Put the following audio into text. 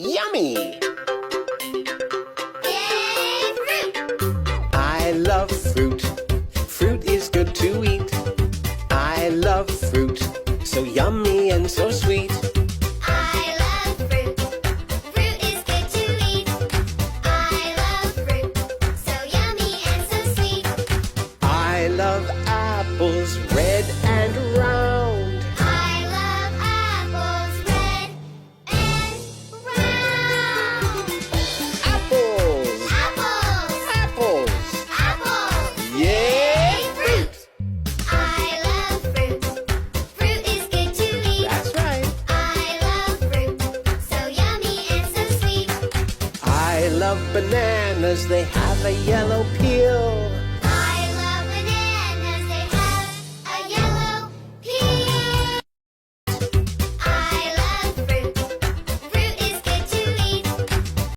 Yummy! Yay, fruit! I love fruit. Fruit is good to eat. I love fruit. So yummy and so sweet. I love fruit. Fruit is good to eat. I love fruit. So yummy and so sweet. I love apples, red and round. I love apples, red and round. Apples! Apples! Apples! Apples! Yay, fruit! I love fruit. Fruit is good to eat. That's right. I love fruit. So yummy and so sweet. I love bananas, they have a yellow peel.